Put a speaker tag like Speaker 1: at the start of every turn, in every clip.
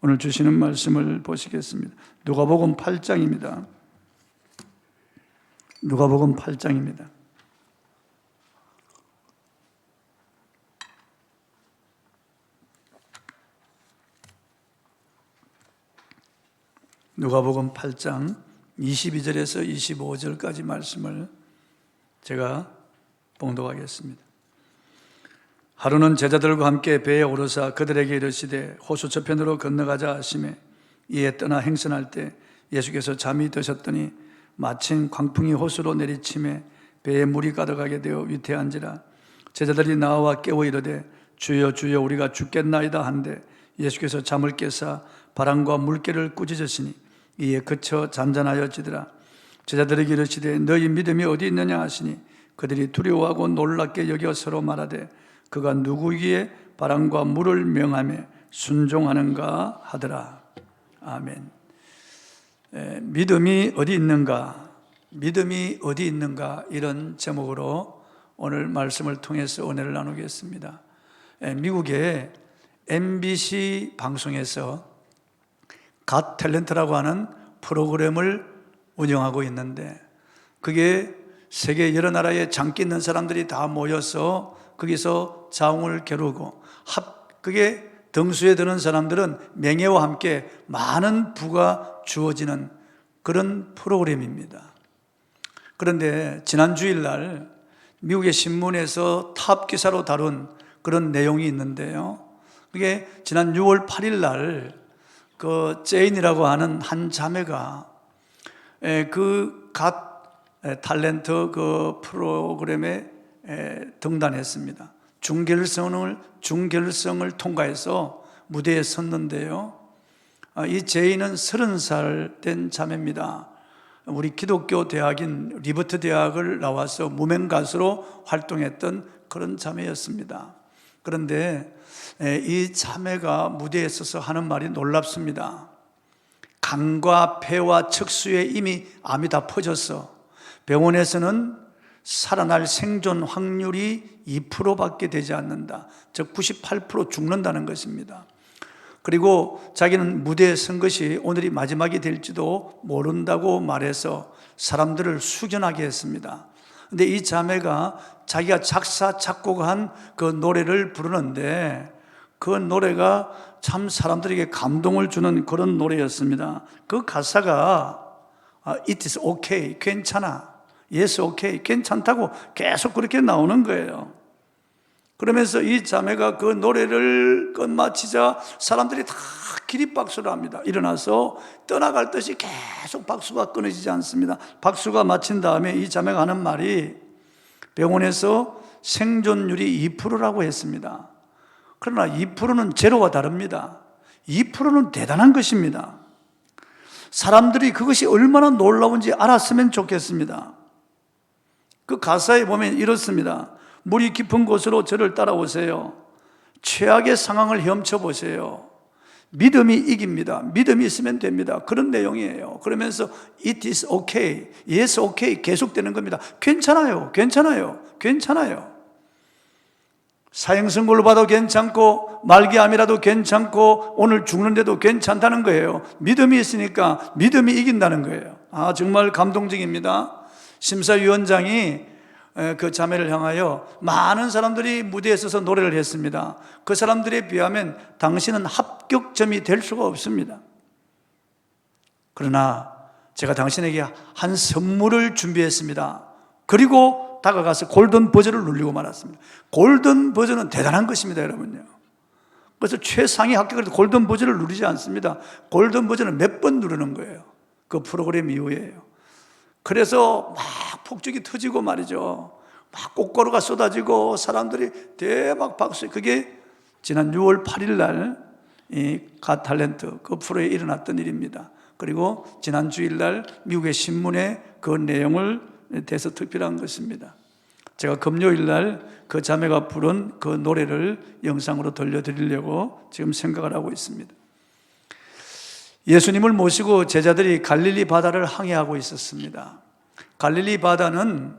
Speaker 1: 오늘 주시는 말씀을 보시겠습니다. 누가복음 8장입니다. 누가복음 8장입니다. 누가복음 8장 22절에서 25절까지 말씀을 제가 봉독하겠습니다. 하루는 제자들과 함께 배에 오르사 그들에게 이르시되 호수 저편으로 건너가자 하시매 이에 떠나 행선할 때 예수께서 잠이 드셨더니 마침 광풍이 호수로 내리치매 배에 물이 가득하게 되어 위태한지라 제자들이 나와 깨워 이르되 주여 주여 우리가 죽겠나이다 한데 예수께서 잠을 깨사 바람과 물결을 꾸짖으시니 이에 그쳐 잔잔하여지더라. 제자들에게 이르시되 너희 믿음이 어디 있느냐 하시니 그들이 두려워하고 놀랍게 여겨 서로 말하되 그가 누구기에 바람과 물을 명하며 순종하는가 하더라. 아멘. 믿음이 어디 있는가? 믿음이 어디 있는가? 이런 제목으로 오늘 말씀을 통해서 은혜를 나누겠습니다. 미국의 MBC 방송에서 갓 탤런트라고 하는 프로그램을 운영하고 있는데 그게 세계 여러 나라에 장기 있는 사람들이 다 모여서 거기서 자웅을 겨루고 그게 등수에 드는 사람들은 명예와 함께 많은 부가 주어지는 그런 프로그램입니다. 그런데 지난 주일날 미국의 신문에서 탑 기사로 다룬 그런 내용이 있는데요. 그게 지난 6월 8일 날 그 제인이라고 하는 한 자매가 그 갓 탤런트 그 프로그램에 등단했습니다. 중결성을 통과해서 무대에 섰는데요. 이 제인은 30살 된 자매입니다. 우리 기독교 대학인 리버트 대학을 나와서 무명 가수로 활동했던 그런 자매였습니다. 그런데 이 자매가 무대에 서서 하는 말이 놀랍습니다. 간과 폐와 척수에 이미 암이 다 퍼져서 병원에서는 살아날 생존 확률이 2%밖에 되지 않는다. 즉 98% 죽는다는 것입니다. 그리고 자기는 무대에 선 것이 오늘이 마지막이 될지도 모른다고 말해서 사람들을 숙연하게 했습니다. 근데 이 자매가 자기가 작사, 작곡한 그 노래를 부르는데 그 노래가 참 사람들에게 감동을 주는 그런 노래였습니다. 그 가사가 It is okay, 괜찮아. Yes, okay, 괜찮다고 계속 그렇게 나오는 거예요. 그러면서 이 자매가 그 노래를 끝마치자 사람들이 다 기립박수를 합니다. 일어나서 떠나갈 듯이 계속 박수가 끊어지지 않습니다. 박수가 마친 다음에 이 자매가 하는 말이 병원에서 생존율이 2%라고 했습니다. 그러나 2%는 제로와 다릅니다. 2%는 대단한 것입니다. 사람들이 그것이 얼마나 놀라운지 알았으면 좋겠습니다. 그 가사에 보면 이렇습니다. 물이 깊은 곳으로 저를 따라오세요. 최악의 상황을 헤엄쳐보세요. 믿음이 이깁니다. 믿음이 있으면 됩니다. 그런 내용이에요. 그러면서 It is okay, yes okay 계속되는 겁니다. 괜찮아요, 괜찮아요, 괜찮아요. 사형선고를 받아도 괜찮고 말기암이라도 괜찮고 오늘 죽는데도 괜찮다는 거예요. 믿음이 있으니까 믿음이 이긴다는 거예요. 정말 감동적입니다. 심사위원장이 그 자매를 향하여 많은 사람들이 무대에 서서 노래를 했습니다. 그 사람들에 비하면 당신은 합격점이 될 수가 없습니다. 그러나 제가 당신에게 한 선물을 준비했습니다. 그리고 다가가서 골든 버전을 누르고 말았습니다. 골든 버전은 대단한 것입니다, 여러분요. 그래서 최상위 합격을 해도 골든 버전을 누르지 않습니다. 골든 버전은 몇 번 누르는 거예요. 그 프로그램 이후에요. 그래서 막 폭죽이 터지고 말이죠. 막 꽃가루가 쏟아지고 사람들이 대박 박수. 그게 지난 6월 8일 날 이 갓 탤런트 그 프로에 일어났던 일입니다. 그리고 지난 주일날 미국의 신문에 그 내용을 대서특필한 것입니다. 제가 금요일날 그 자매가 부른 그 노래를 영상으로 들려드리려고 지금 생각을 하고 있습니다. 예수님을 모시고 제자들이 갈릴리 바다를 항해하고 있었습니다. 갈릴리 바다는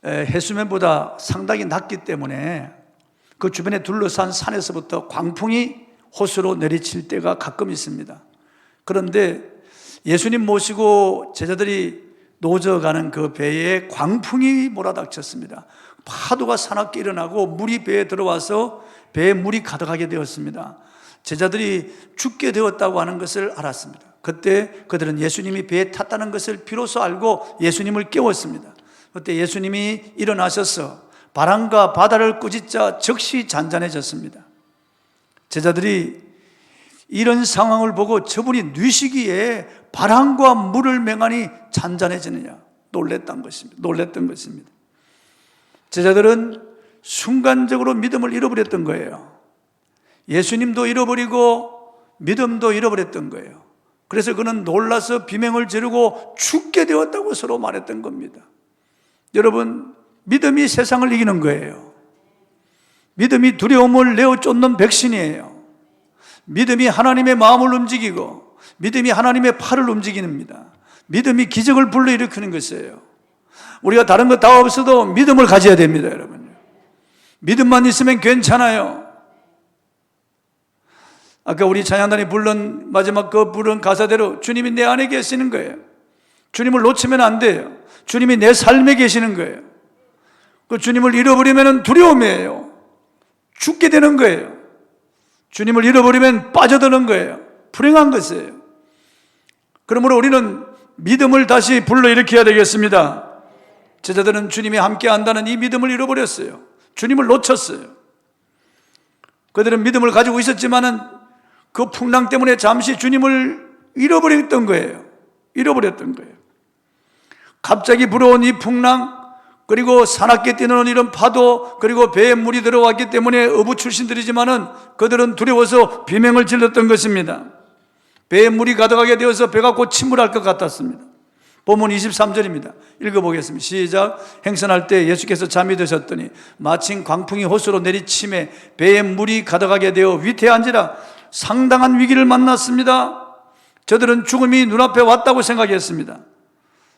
Speaker 1: 해수면보다 상당히 낮기 때문에 그 주변에 둘러싼 산에서부터 광풍이 호수로 내리칠 때가 가끔 있습니다. 그런데 예수님 모시고 제자들이 노저가는 그 배에 광풍이 몰아닥쳤습니다. 파도가 사납게 일어나고 물이 배에 들어와서 배에 물이 가득하게 되었습니다. 제자들이 죽게 되었다고 하는 것을 알았습니다. 그때 그들은 예수님이 배에 탔다는 것을 비로소 알고 예수님을 깨웠습니다. 그때 예수님이 일어나셔서 바람과 바다를 꾸짖자 즉시 잔잔해졌습니다. 제자들이 이런 상황을 보고 저분이 뉘시기에 바람과 물을 맹하니 잔잔해지느냐 놀랬던 것입니다. 제자들은 순간적으로 믿음을 잃어버렸던 거예요. 예수님도 잃어버리고 믿음도 잃어버렸던 거예요. 그래서 그는 놀라서 비명을 지르고 죽게 되었다고 서로 말했던 겁니다. 여러분, 믿음이 세상을 이기는 거예요. 믿음이 두려움을 내어 쫓는 백신이에요. 믿음이 하나님의 마음을 움직이고 믿음이 하나님의 팔을 움직입니다. 믿음이 기적을 불러일으키는 것이에요. 우리가 다른 거 다 없어도 믿음을 가져야 됩니다, 여러분. 믿음만 있으면 괜찮아요. 아까 우리 찬양단이 부른 마지막 그 부른 가사대로 주님이 내 안에 계시는 거예요. 주님을 놓치면 안 돼요. 주님이 내 삶에 계시는 거예요. 그 주님을 잃어버리면 두려움이에요. 죽게 되는 거예요. 주님을 잃어버리면 빠져드는 거예요. 불행한 것이에요. 그러므로 우리는 믿음을 다시 불러일으켜야 되겠습니다. 제자들은 주님이 함께 한다는 이 믿음을 잃어버렸어요. 주님을 놓쳤어요. 그들은 믿음을 가지고 있었지만은 그 풍랑 때문에 잠시 주님을 잃어버렸던 거예요. 갑자기 불어온 이 풍랑, 그리고 사납게 뛰는 이런 파도, 그리고 배에 물이 들어왔기 때문에 어부 출신들이지만은 그들은 두려워서 비명을 질렀던 것입니다. 배에 물이 가득하게 되어서 배가 곧 침몰할 것 같았습니다. 본문 23절입니다. 읽어보겠습니다. 시작. 행선할 때 예수께서 잠이 드셨더니 마침 광풍이 호수로 내리침에 배에 물이 가득하게 되어 위태한지라 상당한 위기를 만났습니다. 저들은 죽음이 눈앞에 왔다고 생각했습니다.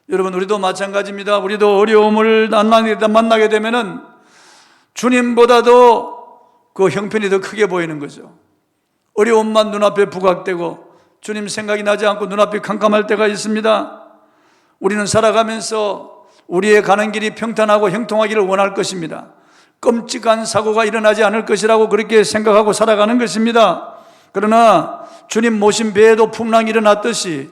Speaker 1: 여러분, 우리도 마찬가지입니다. 우리도 어려움을 만나게 되면은 주님보다도 그 형편이 더 크게 보이는 거죠. 어려움만 눈앞에 부각되고 주님 생각이 나지 않고 눈앞이 캄캄할 때가 있습니다. 우리는 살아가면서 우리의 가는 길이 평탄하고 형통하기를 원할 것입니다. 끔찍한 사고가 일어나지 않을 것이라고 그렇게 생각하고 살아가는 것입니다. 그러나 주님 모신 배에도 풍랑이 일어났듯이,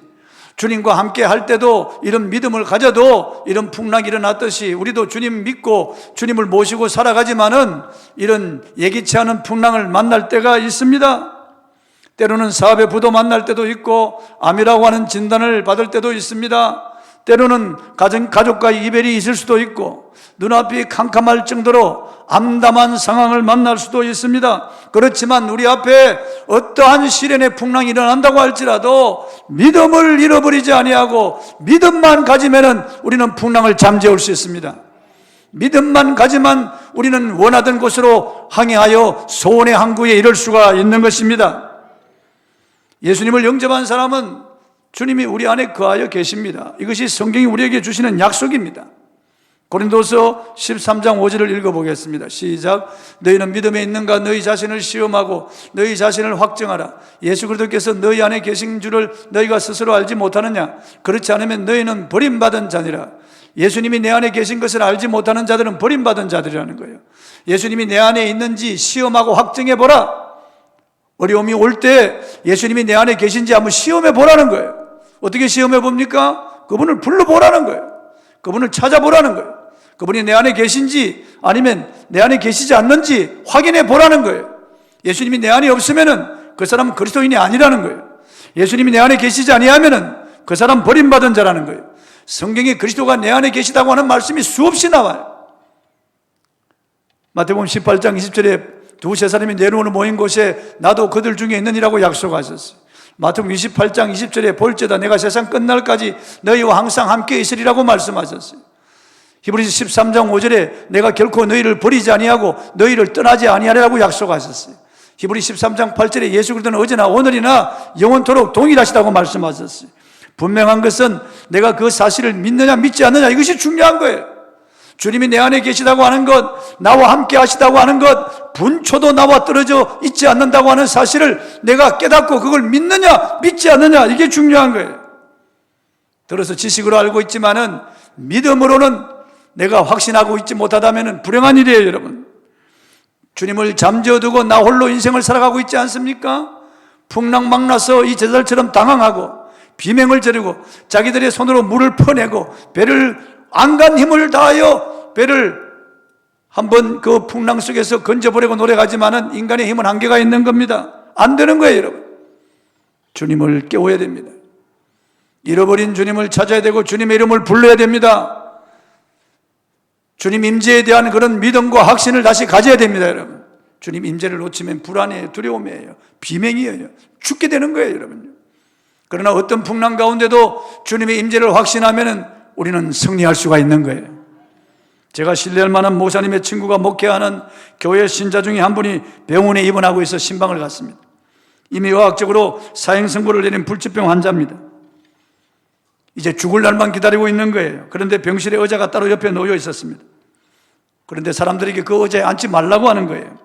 Speaker 1: 주님과 함께 할 때도 이런 믿음을 가져도 이런 풍랑이 일어났듯이 우리도 주님 믿고 주님을 모시고 살아가지만은 이런 예기치 않은 풍랑을 만날 때가 있습니다. 때로는 사업의 부도 만날 때도 있고 암이라고 하는 진단을 받을 때도 있습니다. 때로는 가족과의 이별이 있을 수도 있고 눈앞이 캄캄할 정도로 암담한 상황을 만날 수도 있습니다. 그렇지만 우리 앞에 어떠한 시련의 풍랑이 일어난다고 할지라도 믿음을 잃어버리지 아니하고 믿음만 가지면은 우리는 풍랑을 잠재울 수 있습니다. 믿음만 가지만 우리는 원하던 곳으로 항해하여 소원의 항구에 이를 수가 있는 것입니다. 예수님을 영접한 사람은 주님이 우리 안에 거하여 계십니다. 이것이 성경이 우리에게 주시는 약속입니다. 고린도서 13장 5절을 읽어보겠습니다. 시작. 너희는 믿음에 있는가? 너희 자신을 시험하고 너희 자신을 확증하라. 예수 그리스도께서 너희 안에 계신 줄을 너희가 스스로 알지 못하느냐? 그렇지 않으면 너희는 버림받은 자니라. 예수님이 내 안에 계신 것을 알지 못하는 자들은 버림받은 자들이라는 거예요. 예수님이 내 안에 있는지 시험하고 확증해 보라. 어려움이 올 때 예수님이 내 안에 계신지 한번 시험해 보라는 거예요. 어떻게 시험해 봅니까? 그분을 불러보라는 거예요. 그분을 찾아보라는 거예요. 그분이 내 안에 계신지 아니면 내 안에 계시지 않는지 확인해 보라는 거예요. 예수님이 내 안에 없으면은 그 사람은 그리스도인이 아니라는 거예요. 예수님이 내 안에 계시지 아니하면은 그 사람 버림받은 자라는 거예요. 성경에 그리스도가 내 안에 계시다고 하는 말씀이 수없이 나와요. 마태복음 18장 20절에 두세 사람이 내려오는 모인 곳에 나도 그들 중에 있느니라고 약속하셨어요. 마태복음 28장 20절에 볼지어다 내가 세상 끝날까지 너희와 항상 함께 있으리라고 말씀하셨어요. 히브리서 13장 5절에 내가 결코 너희를 버리지 아니하고 너희를 떠나지 아니하리라고 약속하셨어요. 히브리 13장 8절에 예수 그리스도는 어제나 오늘이나 영원토록 동일하시다고 말씀하셨어요. 분명한 것은 내가 그 사실을 믿느냐 믿지 않느냐 이것이 중요한 거예요. 주님이 내 안에 계시다고 하는 것, 나와 함께 하시다고 하는 것, 분초도 나와 떨어져 있지 않는다고 하는 사실을 내가 깨닫고 그걸 믿느냐 믿지 않느냐, 이게 중요한 거예요. 들어서 지식으로 알고 있지만은 믿음으로는 내가 확신하고 있지 못하다면 불행한 일이에요, 여러분. 주님을 잠재워두고 나 홀로 인생을 살아가고 있지 않습니까? 풍랑망나서 이 제자들처럼 당황하고 비명을 지르고 자기들의 손으로 물을 퍼내고 배를 안간 힘을 다하여 배를 한번 그 풍랑 속에서 건져보려고 노력하지만은 인간의 힘은 한계가 있는 겁니다. 안 되는 거예요, 여러분. 주님을 깨워야 됩니다. 잃어버린 주님을 찾아야 되고 주님의 이름을 불러야 됩니다. 주님 임재에 대한 그런 믿음과 확신을 다시 가져야 됩니다, 여러분. 주님 임재를 놓치면 불안해요, 두려움이에요, 비명이에요, 죽게 되는 거예요, 여러분. 그러나 어떤 풍랑 가운데도 주님의 임재를 확신하면은 우리는 승리할 수가 있는 거예요. 제가 신뢰할 만한 목사님의 친구가 목회하는 교회 신자 중에 한 분이 병원에 입원하고 있어 신방을 갔습니다. 이미 의학적으로 사형 선고를 내린 불치병 환자입니다. 이제 죽을 날만 기다리고 있는 거예요. 그런데 병실에 의자가 따로 옆에 놓여 있었습니다. 그런데 사람들에게 그 의자에 앉지 말라고 하는 거예요.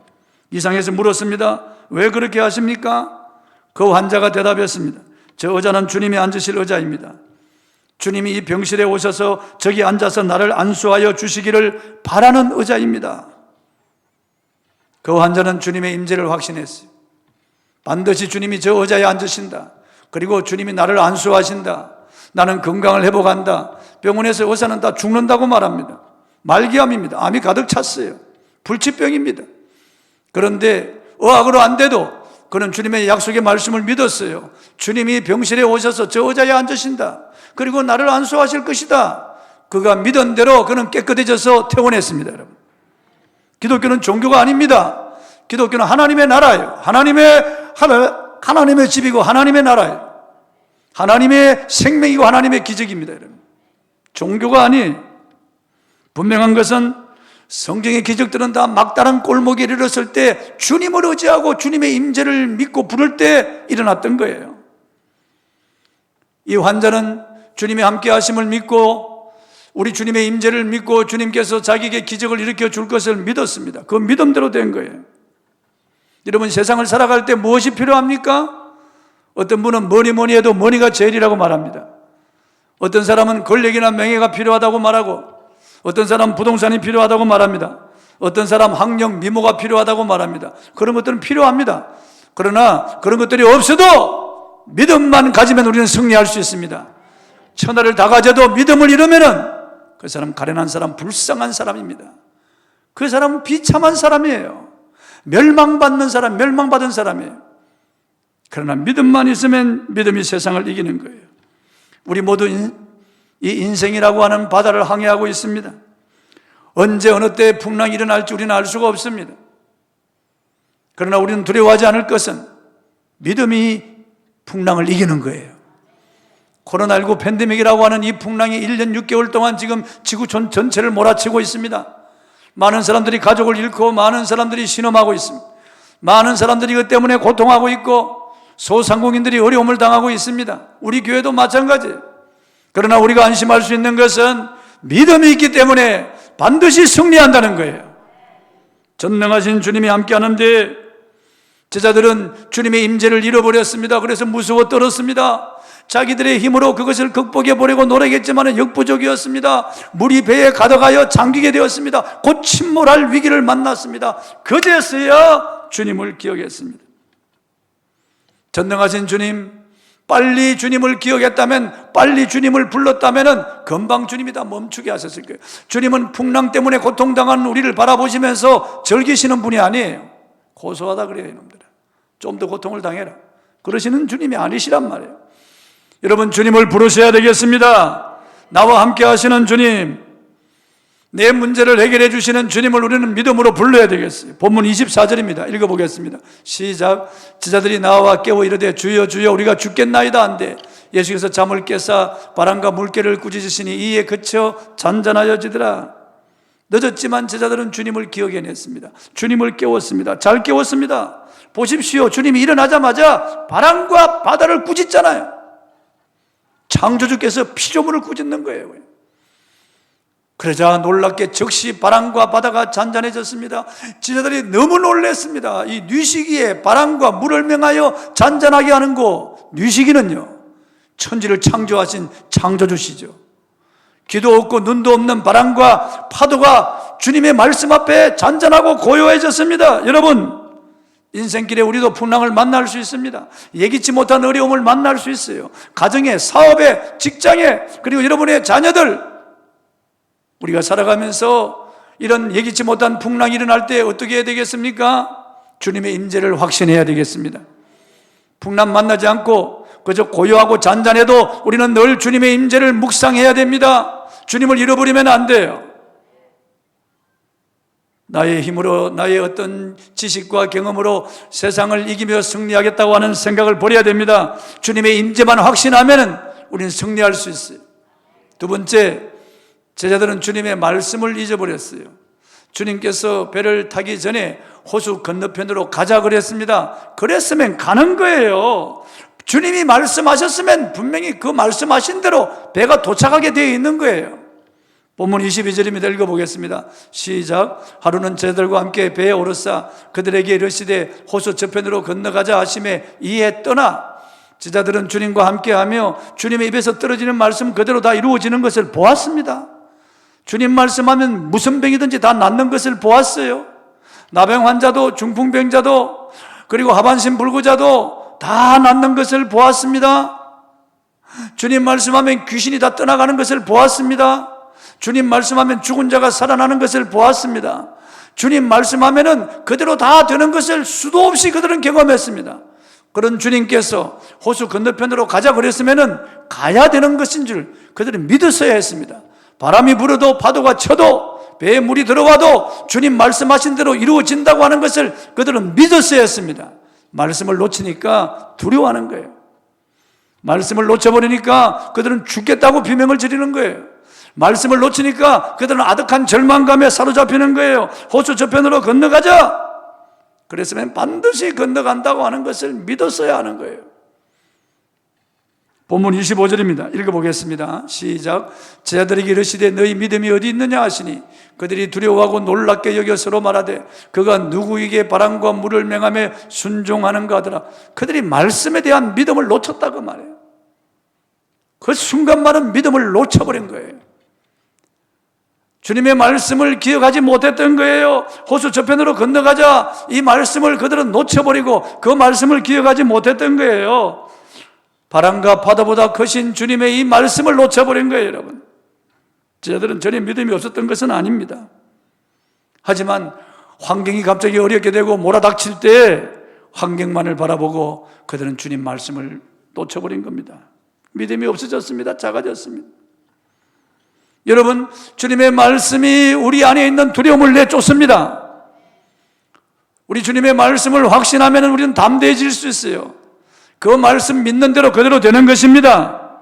Speaker 1: 이상해서 물었습니다. 왜 그렇게 하십니까? 그 환자가 대답했습니다. 저 의자는 주님이 앉으실 의자입니다. 주님이 이 병실에 오셔서 저기 앉아서 나를 안수하여 주시기를 바라는 의자입니다. 그 환자는 주님의 임재를 확신했어요. 반드시 주님이 저 의자에 앉으신다. 그리고 주님이 나를 안수하신다. 나는 건강을 회복한다. 병원에서 의사는 다 죽는다고 말합니다. 말기암입니다. 암이 가득 찼어요. 불치병입니다. 그런데 의학으로 안 돼도 그는 주님의 약속의 말씀을 믿었어요. 주님이 병실에 오셔서 저 의자에 앉으신다. 그리고 나를 안수하실 것이다. 그가 믿은 대로 그는 깨끗해져서 퇴원했습니다, 여러분. 기독교는 종교가 아닙니다. 기독교는 하나님의 나라예요. 하나님의 집이고 하나님의 나라예요. 하나님의 생명이고 하나님의 기적입니다, 여러분. 종교가 아니에요. 분명한 것은 성경의 기적들은 다 막다른 골목에 이르렀을 때 주님을 의지하고 주님의 임재를 믿고 부를 때 일어났던 거예요. 이 환자는 주님의 함께 하심을 믿고 우리 주님의 임재를 믿고 주님께서 자기에게 기적을 일으켜 줄 것을 믿었습니다. 그 믿음대로 된 거예요. 여러분, 세상을 살아갈 때 무엇이 필요합니까? 어떤 분은 뭐니 해도 머니가 제일이라고 말합니다. 어떤 사람은 권력이나 명예가 필요하다고 말하고, 어떤 사람은 부동산이 필요하다고 말합니다. 어떤 사람 학력, 미모가 필요하다고 말합니다. 그런 것들은 필요합니다. 그러나 그런 것들이 없어도 믿음만 가지면 우리는 승리할 수 있습니다. 천하를 다 가져도 믿음을 잃으면은 그 사람 가련한 사람, 불쌍한 사람입니다. 그 사람은 비참한 사람이에요. 멸망받는 사람, 멸망받은 사람이에요. 그러나 믿음만 있으면 믿음이 세상을 이기는 거예요. 우리 모두 이 인생이라고 하는 바다를 항해하고 있습니다. 언제 어느 때 풍랑이 일어날지 우리는 알 수가 없습니다. 그러나 우리는 두려워하지 않을 것은 믿음이 풍랑을 이기는 거예요. 코로나19 팬데믹이라고 하는 이 풍랑이 1년 6개월 동안 지금 지구 전체를 몰아치고 있습니다. 많은 사람들이 가족을 잃고 많은 사람들이 신음하고 있습니다. 많은 사람들이 그 때문에 고통하고 있고 소상공인들이 어려움을 당하고 있습니다. 우리 교회도 마찬가지예요. 그러나 우리가 안심할 수 있는 것은 믿음이 있기 때문에 반드시 승리한다는 거예요. 전능하신 주님이 함께 하는데 제자들은 주님의 임재를 잃어버렸습니다. 그래서 무서워 떨었습니다. 자기들의 힘으로 그것을 극복해 보려고 노력했지만 역부족이었습니다. 물이 배에 가득하여 잠기게 되었습니다. 곧 침몰할 위기를 만났습니다. 그제서야 주님을 기억했습니다. 전능하신 주님, 빨리 주님을 기억했다면, 빨리 주님을 불렀다면 금방 주님이 다 멈추게 하셨을 거예요. 주님은 풍랑 때문에 고통당하는 우리를 바라보시면서 즐기시는 분이 아니에요. 고소하다 그래요, 이놈들아. 좀 더 고통을 당해라. 그러시는 주님이 아니시란 말이에요. 여러분, 주님을 부르셔야 되겠습니다. 나와 함께 하시는 주님, 내 문제를 해결해 주시는 주님을 우리는 믿음으로 불러야 되겠어요. 본문 24절입니다. 읽어보겠습니다. 시작. 제자들이 나와 깨워 이르되 주여 주여 우리가 죽겠나이다 한데 예수께서 잠을 깨사 바람과 물결을 꾸짖으시니 이에 그쳐 잔잔하여지더라. 늦었지만 제자들은 주님을 기억해냈습니다. 주님을 깨웠습니다. 잘 깨웠습니다. 보십시오. 주님이 일어나자마자 바람과 바다를 꾸짖잖아요. 창조주께서 피조물을 꾸짖는 거예요. 그러자 놀랍게 즉시 바람과 바다가 잔잔해졌습니다. 제자들이 너무 놀랐습니다. 이 뉘시기에 바람과 물을 명하여 잔잔하게 하는 거, 뉘시기는요, 천지를 창조하신 창조주시죠. 귀도 없고 눈도 없는 바람과 파도가 주님의 말씀 앞에 잔잔하고 고요해졌습니다. 여러분, 인생길에 우리도 풍랑을 만날 수 있습니다. 예기치 못한 어려움을 만날 수 있어요. 가정에, 사업에, 직장에, 그리고 여러분의 자녀들, 우리가 살아가면서 이런 예기치 못한 풍랑이 일어날 때 어떻게 해야 되겠습니까? 주님의 임재를 확신해야 되겠습니다. 풍랑 만나지 않고 그저 고요하고 잔잔해도 우리는 늘 주님의 임재를 묵상해야 됩니다. 주님을 잃어버리면 안 돼요. 나의 힘으로, 나의 어떤 지식과 경험으로 세상을 이기며 승리하겠다고 하는 생각을 버려야 됩니다. 주님의 임재만 확신하면 우리는 승리할 수 있어요. 두 번째, 제자들은 주님의 말씀을 잊어버렸어요. 주님께서 배를 타기 전에 호수 건너편으로 가자 그랬습니다. 그랬으면 가는 거예요. 주님이 말씀하셨으면 분명히 그 말씀하신 대로 배가 도착하게 되어 있는 거예요. 본문 22절입니다. 읽어보겠습니다. 시작. 하루는 제자들과 함께 배에 오르사 그들에게 이르시되 호수 저편으로 건너가자 하심에 이에 떠나 제자들은 주님과 함께하며 주님의 입에서 떨어지는 말씀 그대로 다 이루어지는 것을 보았습니다. 주님 말씀하면 무슨 병이든지 다 낫는 것을 보았어요. 나병 환자도 중풍병자도 그리고 하반신 불구자도 다 낫는 것을 보았습니다. 주님 말씀하면 귀신이 다 떠나가는 것을 보았습니다. 주님 말씀하면 죽은 자가 살아나는 것을 보았습니다. 주님 말씀하면은 그대로 다 되는 것을 수도 없이 그들은 경험했습니다. 그런 주님께서 호수 건너편으로 가자 그랬으면은 가야 되는 것인 줄 그들은 믿었어야 했습니다. 바람이 불어도 파도가 쳐도 배에 물이 들어와도 주님 말씀하신 대로 이루어진다고 하는 것을 그들은 믿었어야 했습니다. 말씀을 놓치니까 두려워하는 거예요. 말씀을 놓쳐버리니까 그들은 죽겠다고 비명을 지르는 거예요. 말씀을 놓치니까 그들은 아득한 절망감에 사로잡히는 거예요. 호수 저편으로 건너가자. 그랬으면 반드시 건너간다고 하는 것을 믿었어야 하는 거예요. 본문 25절입니다. 읽어보겠습니다. 시작. 제자들에게 이르시되 너희 믿음이 어디 있느냐 하시니 그들이 두려워하고 놀랍게 여겨 서로 말하되 그가 누구에게 바람과 물을 명하며 순종하는가 하더라. 그들이 말씀에 대한 믿음을 놓쳤다고 말해요. 그 순간만은 믿음을 놓쳐버린 거예요. 주님의 말씀을 기억하지 못했던 거예요. 호수 저편으로 건너가자 이 말씀을 그들은 놓쳐버리고 그 말씀을 기억하지 못했던 거예요. 바람과 바다보다 크신 주님의 이 말씀을 놓쳐버린 거예요. 여러분, 제자들은 전혀 믿음이 없었던 것은 아닙니다. 하지만 환경이 갑자기 어렵게 되고 몰아닥칠 때 환경만을 바라보고 그들은 주님 말씀을 놓쳐버린 겁니다. 믿음이 없어졌습니다. 작아졌습니다. 여러분, 주님의 말씀이 우리 안에 있는 두려움을 내쫓습니다. 우리 주님의 말씀을 확신하면 우리는 담대해질 수 있어요. 그 말씀 믿는 대로 그대로 되는 것입니다.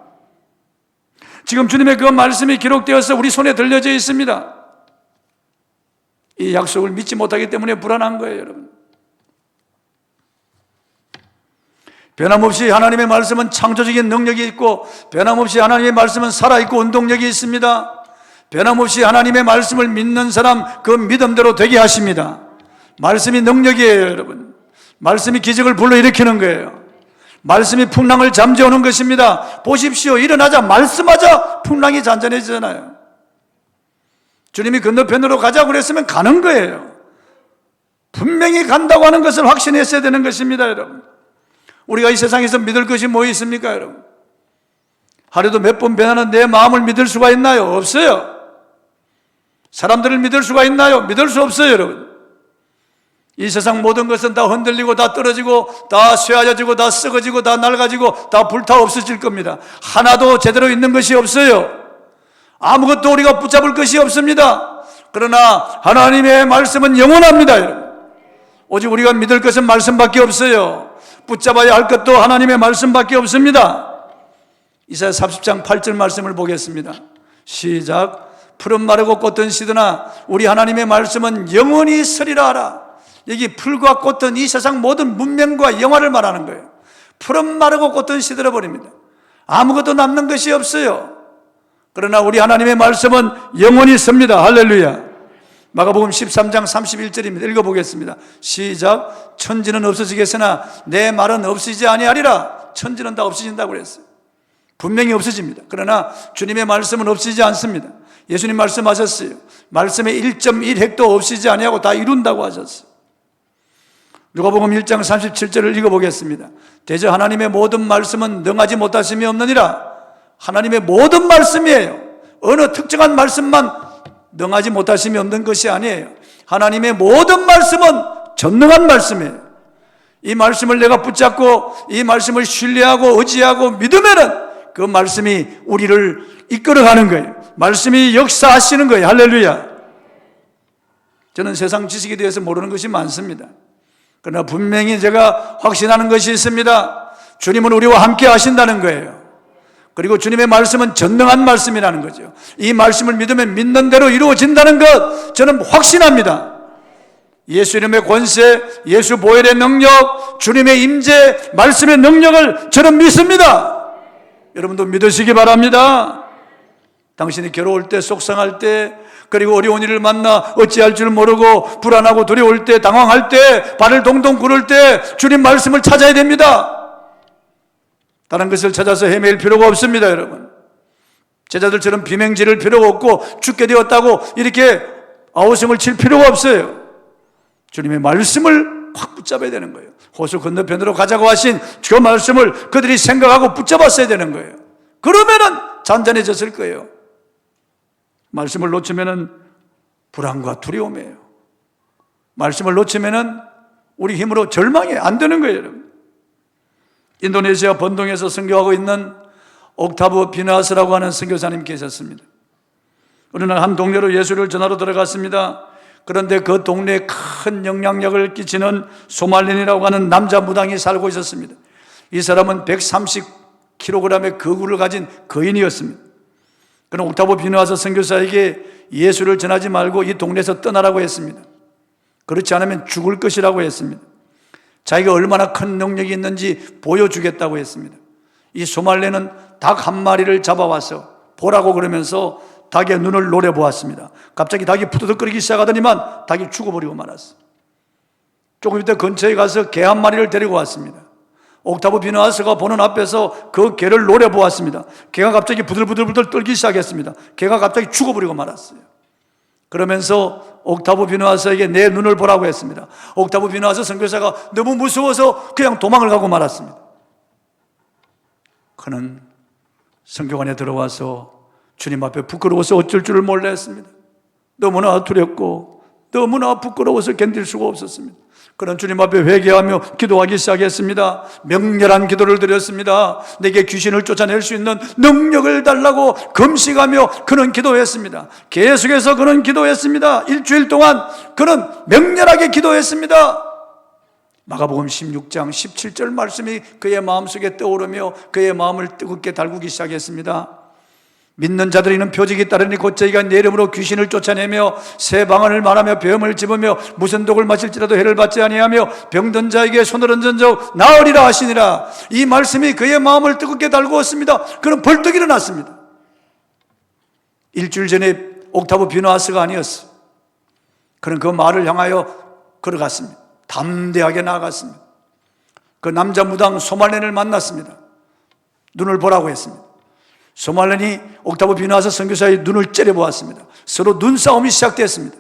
Speaker 1: 지금 주님의 그 말씀이 기록되어서 우리 손에 들려져 있습니다. 이 약속을 믿지 못하기 때문에 불안한 거예요, 여러분. 변함없이 하나님의 말씀은 창조적인 능력이 있고 변함없이 하나님의 말씀은 살아있고 운동력이 있습니다. 변함없이 하나님의 말씀을 믿는 사람 그 믿음대로 되게 하십니다. 말씀이 능력이에요, 여러분. 말씀이 기적을 불러일으키는 거예요. 말씀이 풍랑을 잠재우는 것입니다. 보십시오. 일어나자 말씀하자 풍랑이 잔잔해지잖아요. 주님이 건너편으로 가자고 그랬으면 가는 거예요. 분명히 간다고 하는 것을 확신했어야 되는 것입니다, 여러분. 우리가 이 세상에서 믿을 것이 뭐 있습니까, 여러분? 하루도 몇 번 변하는 내 마음을 믿을 수가 있나요? 없어요. 사람들을 믿을 수가 있나요? 믿을 수 없어요, 여러분. 이 세상 모든 것은 다 흔들리고 다 떨어지고 다 쇠하여지고 다 썩어지고 다 낡아지고 다 불타 없어질 겁니다. 하나도 제대로 있는 것이 없어요. 아무것도 우리가 붙잡을 것이 없습니다. 그러나 하나님의 말씀은 영원합니다, 여러분. 오직 우리가 믿을 것은 말씀밖에 없어요. 붙잡아야 할 것도 하나님의 말씀밖에 없습니다. 이사야 40장 8절 말씀을 보겠습니다. 시작. 푸른 마르고 꽃은 시드나 우리 하나님의 말씀은 영원히 서리라 하라. 여기 풀과 꽃은 이 세상 모든 문명과 영화를 말하는 거예요. 푸른 마르고 꽃은 시들어 버립니다. 아무것도 남는 것이 없어요. 그러나 우리 하나님의 말씀은 영원히 섭니다. 할렐루야. 마가복음 13장 31절입니다. 읽어보겠습니다. 시작. 천지는 없어지겠으나 내 말은 없어지지 아니하리라. 천지는 다 없어진다고 그랬어요. 분명히 없어집니다. 그러나 주님의 말씀은 없어지지 않습니다. 예수님 말씀하셨어요. 말씀의 1.1획도 없어지지 아니하고 다 이룬다고 하셨어요. 누가복음 1장 37절을 읽어보겠습니다. 대저 하나님의 모든 말씀은 능하지 못하심이 없느니라. 하나님의 모든 말씀이에요. 어느 특정한 말씀만 능하지 못하심이 없는 것이 아니에요. 하나님의 모든 말씀은 전능한 말씀이에요. 이 말씀을 내가 붙잡고 이 말씀을 신뢰하고 의지하고 믿으면은 그 말씀이 우리를 이끌어가는 거예요. 말씀이 역사하시는 거예요. 할렐루야. 저는 세상 지식에 대해서 모르는 것이 많습니다. 그러나 분명히 제가 확신하는 것이 있습니다. 주님은 우리와 함께 하신다는 거예요. 그리고 주님의 말씀은 전능한 말씀이라는 거죠. 이 말씀을 믿으면 믿는 대로 이루어진다는 것 저는 확신합니다. 예수 이름의 권세, 예수 보혈의 능력, 주님의 임재, 말씀의 능력을 저는 믿습니다. 여러분도 믿으시기 바랍니다. 당신이 괴로울 때, 속상할 때, 그리고 어려운 일을 만나 어찌할 줄 모르고 불안하고 두려울 때, 당황할 때, 발을 동동 구를 때 주님 말씀을 찾아야 됩니다. 다른 것을 찾아서 헤맬 필요가 없습니다, 여러분. 제자들처럼 비명 지를 필요가 없고 죽게 되었다고 이렇게 아우성을 칠 필요가 없어요. 주님의 말씀을 확 붙잡아야 되는 거예요. 호수 건너편으로 가자고 하신 그 말씀을 그들이 생각하고 붙잡았어야 되는 거예요. 그러면은 잔잔해졌을 거예요. 말씀을 놓치면은 불안과 두려움이에요. 말씀을 놓치면은 우리 힘으로 절망이 안 되는 거예요, 여러분. 인도네시아 번동에서 선교하고 있는 옥타브 비나스라고 하는 선교사님 계셨습니다. 어느 날 한 동네로 예수를 전하러 들어갔습니다. 그런데 그 동네에 큰 영향력을 끼치는 소말린이라고 하는 남자 무당이 살고 있었습니다. 이 사람은 130kg의 거구를 가진 거인이었습니다. 그는 옥타브 비누아서 선교사에게 예수를 전하지 말고 이 동네에서 떠나라고 했습니다. 그렇지 않으면 죽을 것이라고 했습니다. 자기가 얼마나 큰 능력이 있는지 보여주겠다고 했습니다. 이 소말레는 닭 한 마리를 잡아와서 보라고 그러면서 닭의 눈을 노려보았습니다. 갑자기 닭이 부드덕거리기 시작하더니만 닭이 죽어버리고 말았어요. 조금 이따 근처에 가서 개 한 마리를 데리고 왔습니다. 옥타브 비누아스가 보는 앞에서 그 개를 노려보았습니다. 개가 갑자기 부들부들 떨기 시작했습니다. 개가 갑자기 죽어버리고 말았어요. 그러면서 옥타브 비누아스에게 내 눈을 보라고 했습니다. 옥타브 비누아스 선교사가 너무 무서워서 그냥 도망을 가고 말았습니다. 그는 선교관에 들어와서 주님 앞에 부끄러워서 어쩔 줄을 몰라 했습니다. 너무나 두렵고 너무나 부끄러워서 견딜 수가 없었습니다. 그런 주님 앞에 회개하며 기도하기 시작했습니다. 명렬한 기도를 드렸습니다. 내게 귀신을 쫓아낼 수 있는 능력을 달라고 금식하며 그는 기도했습니다. 계속해서 그는 기도했습니다. 일주일 동안 그는 명렬하게 기도했습니다. 마가복음 16장 17절 말씀이 그의 마음속에 떠오르며 그의 마음을 뜨겁게 달구기 시작했습니다. 믿는 자들이는 표적이 따르니 곧 저희가 내 이름으로 귀신을 쫓아내며 새 방언을 말하며 병을 집으며 무슨 독을 마실지라도 해를 받지 아니하며 병든 자에게 손을 얹은 적 나으리라 하시니라. 이 말씀이 그의 마음을 뜨겁게 달구었습니다. 그는 벌떡 일어났습니다. 일주일 전에 옥타브 비누아스가 아니었어요. 그는 그 마을을 향하여 걸어갔습니다. 담대하게 나아갔습니다. 그 남자 무당 소말렌을 만났습니다. 눈을 보라고 했습니다. 소말렌이 옥타브 비누아스 선교사의 눈을 째려보았습니다. 서로 눈싸움이 시작됐습니다.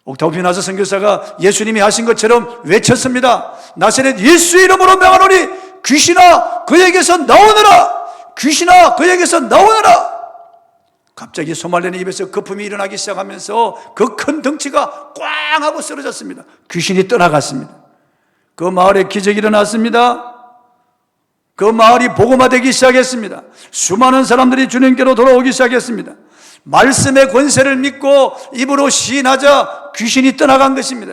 Speaker 1: 옥타브 비누아스 선교사가 예수님이 하신 것처럼 외쳤습니다. 나사렛 예수 이름으로 명하노니 귀신아 그에게서 나오너라. 귀신아 그에게서 나오너라. 갑자기 소말렌의 입에서 거품이 일어나기 시작하면서 그 큰 덩치가 꽝 하고 쓰러졌습니다. 귀신이 떠나갔습니다. 그 마을에 기적이 일어났습니다. 그 마을이 복음화되기 시작했습니다. 수많은 사람들이 주님께로 돌아오기 시작했습니다. 말씀의 권세를 믿고 입으로 시인하자 귀신이 떠나간 것입니다.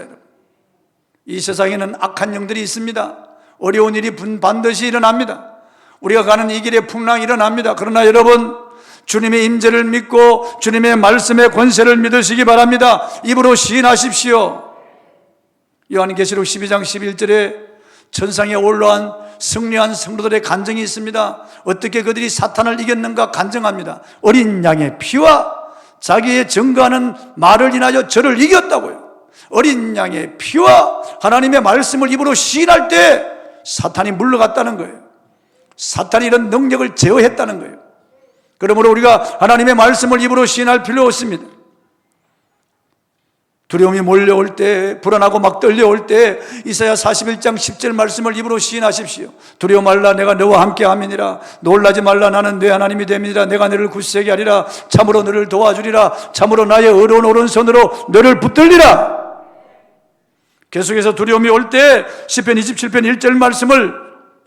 Speaker 1: 이 세상에는 악한 영들이 있습니다. 어려운 일이 반드시 일어납니다. 우리가 가는 이 길에 풍랑이 일어납니다. 그러나 여러분 주님의 임재를 믿고 주님의 말씀의 권세를 믿으시기 바랍니다. 입으로 시인하십시오. 요한계시록 12장 11절에 천상에 올라온 승리한 성도들의 간증이 있습니다. 어떻게 그들이 사탄을 이겼는가 간증합니다. 어린 양의 피와 자기의 증거하는 말을 인하여 저를 이겼다고요. 어린 양의 피와 하나님의 말씀을 입으로 시인할 때 사탄이 물러갔다는 거예요. 사탄이 이런 능력을 제어했다는 거예요. 그러므로 우리가 하나님의 말씀을 입으로 시인할 필요 없습니다. 두려움이 몰려올 때, 불안하고 막 떨려올 때 이사야 41장 10절 말씀을 입으로 시인하십시오. 두려워 말라, 내가 너와 함께 함이니라. 놀라지 말라, 나는 네 하나님이 됨이니라. 내가 너를 굳세게 하리라. 참으로 너를 도와주리라. 참으로 나의 의로운 오른손으로 너를 붙들리라. 계속해서 두려움이 올 때 시편 27편 1절 말씀을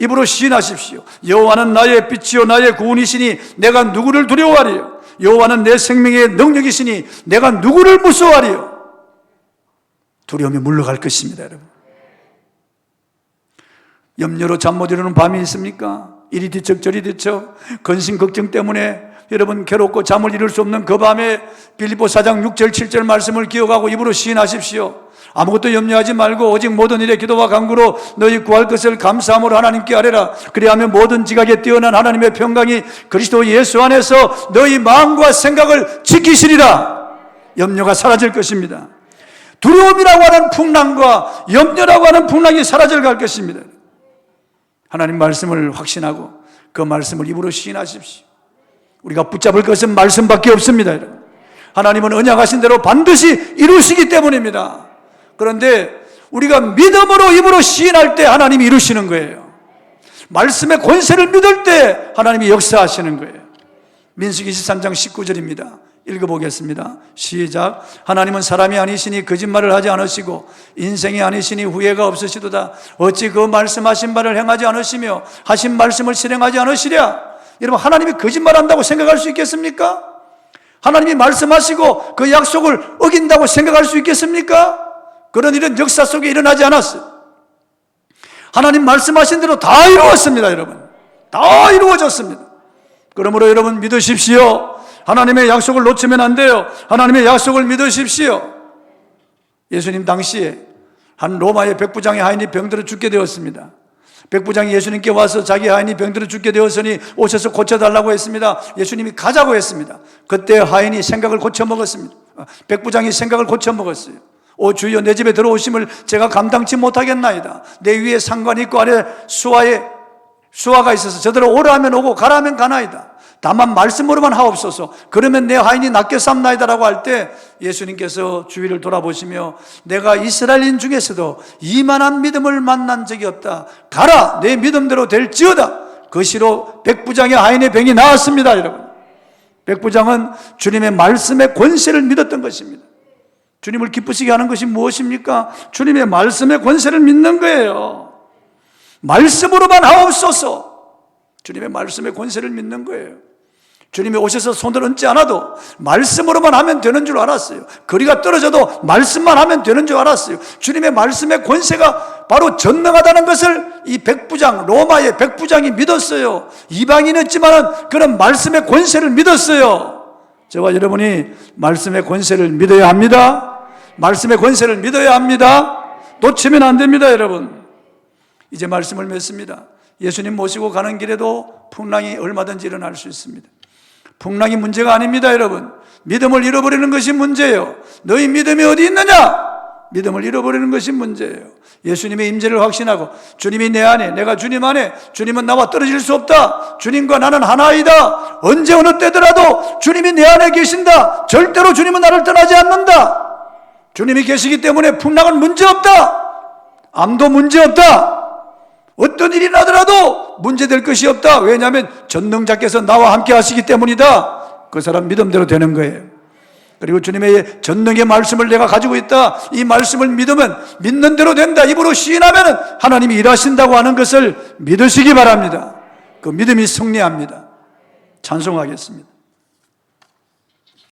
Speaker 1: 입으로 시인하십시오. 여호와는 나의 빛이요 나의 구원이시니 내가 누구를 두려워하리요. 여호와는 내 생명의 능력이시니 내가 누구를 무서워하리요. 두려움이 물러갈 것입니다, 여러분. 염려로 잠 못 이루는 밤이 있습니까? 이리 뒤척 저리 뒤척 근심 걱정 때문에 여러분 괴롭고 잠을 이룰 수 없는 그 밤에 빌립보 4장 6절 7절 말씀을 기억하고 입으로 시인하십시오. 아무것도 염려하지 말고 오직 모든 일에 기도와 간구로 너희 구할 것을 감사함으로 하나님께 아뢰라. 그리하면 모든 지각에 뛰어난 하나님의 평강이 그리스도 예수 안에서 너희 마음과 생각을 지키시리라. 염려가 사라질 것입니다. 두려움이라고 하는 풍랑과 염려라고 하는 풍랑이 사라져 갈 것입니다. 하나님 말씀을 확신하고 그 말씀을 입으로 시인하십시오. 우리가 붙잡을 것은 말씀밖에 없습니다, 여러분. 하나님은 언약하신 대로 반드시 이루시기 때문입니다. 그런데 우리가 믿음으로 입으로 시인할 때 하나님이 이루시는 거예요. 말씀의 권세를 믿을 때 하나님이 역사하시는 거예요. 민수기 23장 19절입니다. 읽어보겠습니다. 시작. 하나님은 사람이 아니시니 거짓말을 하지 않으시고 인생이 아니시니 후회가 없으시도다. 어찌 그 말씀하신 바를 행하지 않으시며 하신 말씀을 실행하지 않으시랴. 여러분, 하나님이 거짓말한다고 생각할 수 있겠습니까? 하나님이 말씀하시고 그 약속을 어긴다고 생각할 수 있겠습니까? 그런 일은 역사 속에 일어나지 않았어요. 하나님 말씀하신 대로 다 이루었습니다, 여러분. 다 이루어졌습니다. 그러므로 여러분 믿으십시오. 하나님의 약속을 놓치면 안 돼요. 하나님의 약속을 믿으십시오. 예수님 당시에 한 로마의 백부장의 하인이 병들어 죽게 되었습니다. 백부장이 예수님께 와서 자기 하인이 병들어 죽게 되었으니 오셔서 고쳐달라고 했습니다. 예수님이 가자고 했습니다. 그때 하인이 생각을 고쳐먹었습니다. 백부장이 생각을 고쳐먹었어요. 오 주여, 내 집에 들어오심을 제가 감당치 못하겠나이다. 내 위에 상관이 있고 아래 수하가 있어서 저들을 오라 하면 오고 가라 하면 가나이다. 다만 말씀으로만 하옵소서. 그러면 내 하인이 낫게 삼나이다라고 할 때 예수님께서 주위를 돌아보시며 내가 이스라엘인 중에서도 이만한 믿음을 만난 적이 없다. 가라, 내 믿음대로 될지어다. 그 시로 백부장의 하인의 병이 나았습니다, 여러분. 백부장은 주님의 말씀의 권세를 믿었던 것입니다. 주님을 기쁘시게 하는 것이 무엇입니까? 주님의 말씀의 권세를 믿는 거예요. 말씀으로만 하옵소서. 주님의 말씀의 권세를 믿는 거예요. 주님이 오셔서 손을 얹지 않아도 말씀으로만 하면 되는 줄 알았어요. 거리가 떨어져도 말씀만 하면 되는 줄 알았어요. 주님의 말씀의 권세가 바로 전능하다는 것을 이 백부장, 로마의 백부장이 믿었어요. 이방인이었지만 그런 말씀의 권세를 믿었어요. 저와 여러분이 말씀의 권세를 믿어야 합니다. 말씀의 권세를 믿어야 합니다. 놓치면 안 됩니다, 여러분. 이제 말씀을 맺습니다. 예수님 모시고 가는 길에도 풍랑이 얼마든지 일어날 수 있습니다. 풍랑이 문제가 아닙니다, 여러분. 믿음을 잃어버리는 것이 문제예요. 너희 믿음이 어디 있느냐? 믿음을 잃어버리는 것이 문제예요. 예수님의 임재를 확신하고 주님이 내 안에, 내가 주님 안에, 주님은 나와 떨어질 수 없다. 주님과 나는 하나이다. 언제 어느 때더라도 주님이 내 안에 계신다. 절대로 주님은 나를 떠나지 않는다. 주님이 계시기 때문에 풍랑은 문제없다. 암도 문제없다. 어떤 일이 나더라도 문제될 것이 없다. 왜냐하면 전능자께서 나와 함께 하시기 때문이다. 그 사람 믿음대로 되는 거예요. 그리고 주님의 전능의 말씀을 내가 가지고 있다. 이 말씀을 믿으면 믿는 대로 된다. 입으로 시인하면 하나님이 일하신다고 하는 것을 믿으시기 바랍니다. 그 믿음이 승리합니다. 찬송하겠습니다.